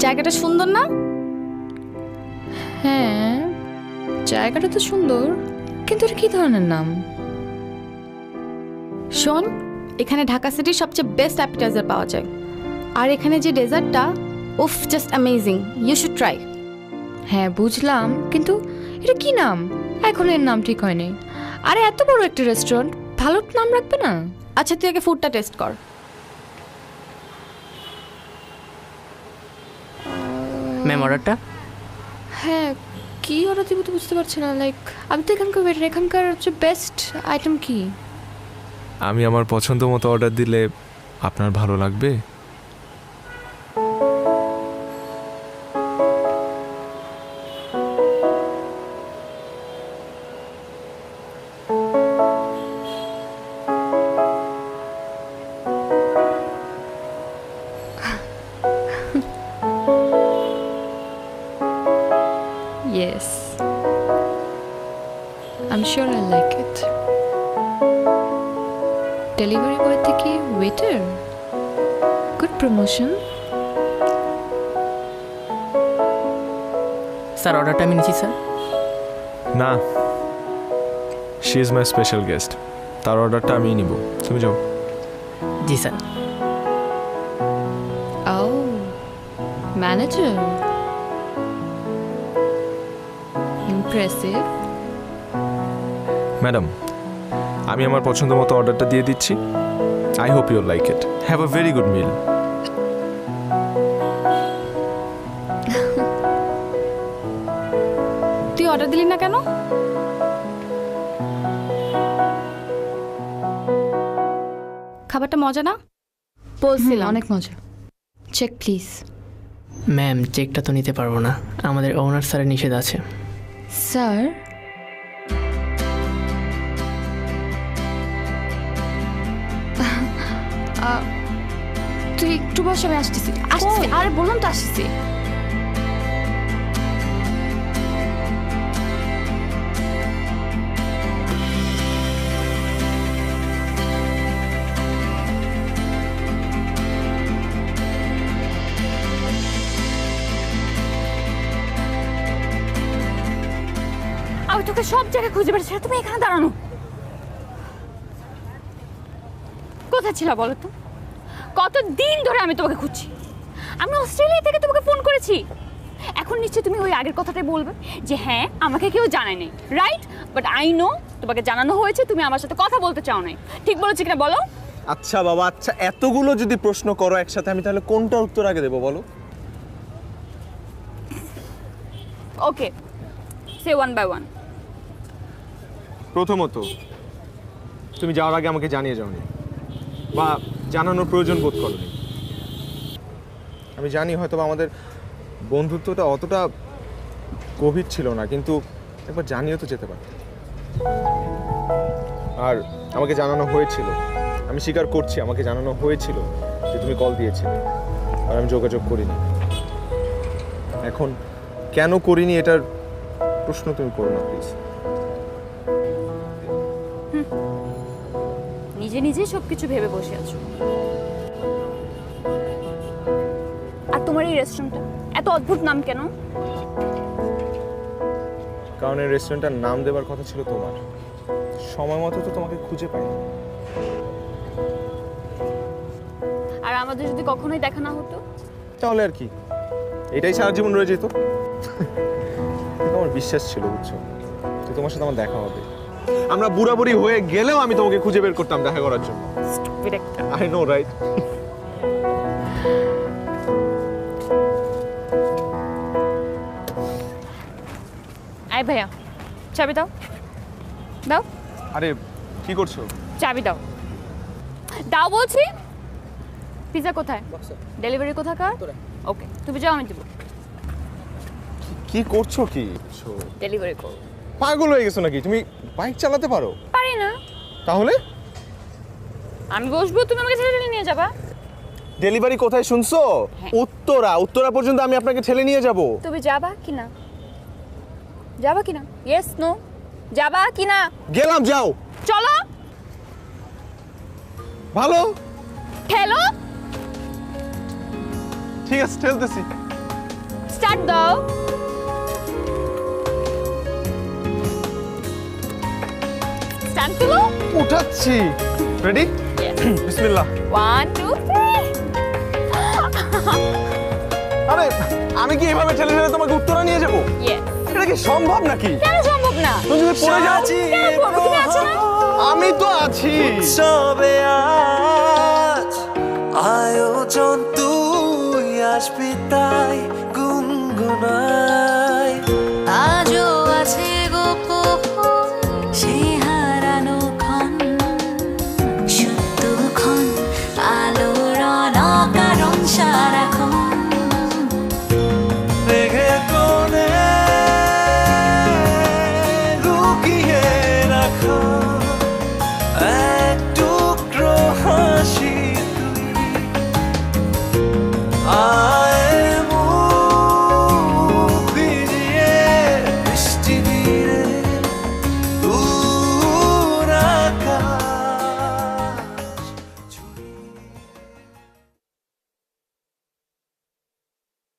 জায়গাটা সুন্দর না? হ্যাঁ, জায়গাটা তো সুন্দর, কিন্তু এটা কি ধরনের নাম? শোন, এখানে ঢাকা সিটির সবচেয়ে বেস্ট অ্যাপিটাইজার পাওয়া যায়, আর এখানে যে ডেজার্টটা, উফ, just amazing, you should try. হ্যাঁ বুঝলাম, কিন্তু এটা কি নাম? এখন এর নাম ঠিক হয়নি। আরে এত বড় একটা রেস্টুরেন্ট, ভালো নাম রাখবে না? আচ্ছা, তুই আগে ফুডটা টেস্ট কর। ম্যাম অর্ডারটা? হ্যাঁ, কি অর্ডার দিব তো বুঝতে পারছি না। লাইক আমি তো এখানকার ওয়েটার, এখানকার হচ্ছে বেস্ট আইটেম কি? আমি আমার পছন্দ মতো অর্ডার দিলে আপনার ভালো লাগবে? Yes, I'm sure I like it. Delivery boy থেকে waiter, good promotion. স্যার অর্ডারটা আমি নিচ্ছি স্যার। না, she is my special guest, তার অর্ডারটা আমিই নিব, তুমি যাও। জি sir. Oh, manager. Impressive. Madam, আমি আমার পছন্দ মতো অর্ডারটা দিয়ে দিচ্ছি। I hope you like it. Have a very good meal. তুই অর্ডার দিলি না কেন? খাবারটা মজা না? বলছিলাম। অনেক মজা। Check please. ম্যাম চেকটা তো নিতে পারবো না, আমাদের ওনার স্যারের নিষেধ আছে। স্যার, তুই একটু বস, আমি আসতেছি। আসতেছি, আরে বললাম তো আসতেছি। আমি তোকে সব জায়গায় খুঁজে বেড়াচ্ছি, আর তুমি এখানে দাঁড়ানো। কোথায় ছিল বলো তো? কতদিন ধরে আমি তোমাকে খুঁজছি। আমি অস্ট্রেলিয়া থেকে তোমাকে ফোন করেছি। এখন নিশ্চয়ই তুমি ওই আগের কথাটাই বলবে যে হ্যাঁ, আমাকে কেউ জানায় নাই, রাইট? বাট আই নো তোমাকে জানানো হয়েছে, তুমি আমার সাথে কথা বলতে চাও নাই। ঠিক বলেছি কিনা বলো? আচ্ছা বাবা, আচ্ছা এতগুলো যদি প্রশ্ন করো একসাথে, আমি তাহলে কোনটা উত্তর আগে দেবো বলো? ওকে, সে ওয়ান বাই ওয়ান। প্রথমত, তুমি যাওয়ার আগে আমাকে জানিয়ে যাওনি বা জানানোর প্রয়োজন বোধ করোনি। আমি জানি হয়তো আমাদের বন্ধুত্বটা অতটা গভীর ছিল না, কিন্তু একবার জানিয়ে তো যেতে পারত। আর আমাকে জানানো হয়েছিল, আমি স্বীকার করছি, আমাকে জানানো হয়েছিল যে তুমি কল দিয়েছিলে, আর আমি যোগাযোগ করিনি। এখন কেন করিনি এটার প্রশ্ন তুমি করো না প্লিজ। নিজে নিজেই সবকিছু ভেবে বসে আছো। আর তোমার এই রেস্টুরেন্টটা এত অদ্ভুত নাম কেন? কারণ এই রেস্টুরেন্টটার নাম দেওয়ার কথা ছিল তোমার, সময় মতো তো তোমাকে খুঁজে পাইনি। আর আমাদের যদি কখনোই দেখা না হতো? তাহলে আর কি, এটাই সারা জীবন রয়ে যেত। কিন্তু আমার বিশ্বাস ছিল, বুঝছো, যে তোমার সাথে আমার দেখা হবে। আমরা বুড়াবুড়ি হয়ে গেলেও আমি তোমাকে খুঁজে বের করতাম দেখা করার জন্য। I know, right? আয় ভাইয়া, চাবি দাও। দাও। আরে কি করছো? চাবি দাও। দাও বলছি। পিজা কোথায়? ডেলিভারি কোথাকার? ওকে, তুমি যাও, আমি দেবো। কি করছো? কি ডেলিভারি করো। পাগল হয়ে গেছো নাকি? তুমি বাইক চালাতে পারো? পারি না। তাহলে আমি বসবো, তুমি আমাকে ঠেলে নিয়ে যাবা। ডেলিভারি কোথায় শুনছো? উত্তরা। উত্তরা পর্যন্ত আমি আপনাকে ঠেলে নিয়ে যাব। তুমি যাবা কি না? যাবা কি না? Yes no? যাবা কি না? গেলাম, যাও। চলো। ভালো, ঠেলো। ঠিক আছে, ঠেলতেছি। স্টার্ট দাও। স্ট্যান্ড তুলো। উঠাচ্ছি। রেডি? বিসমিল্লাহ। 1 2 3। আরে আমি কি এভাবে ঠেলে ঠেলে তোমাকে উত্তরা নিয়ে যাবো? ইয়েস। এটা কি সম্ভব নাকি? কেন সম্ভব না? তুমি যদি পড়ে যাও, কেন পড়বো? তুমি আছো না? আমি তো আছি। সবে আজ আয়োজন তুই আসবি তাই গুনগুনাই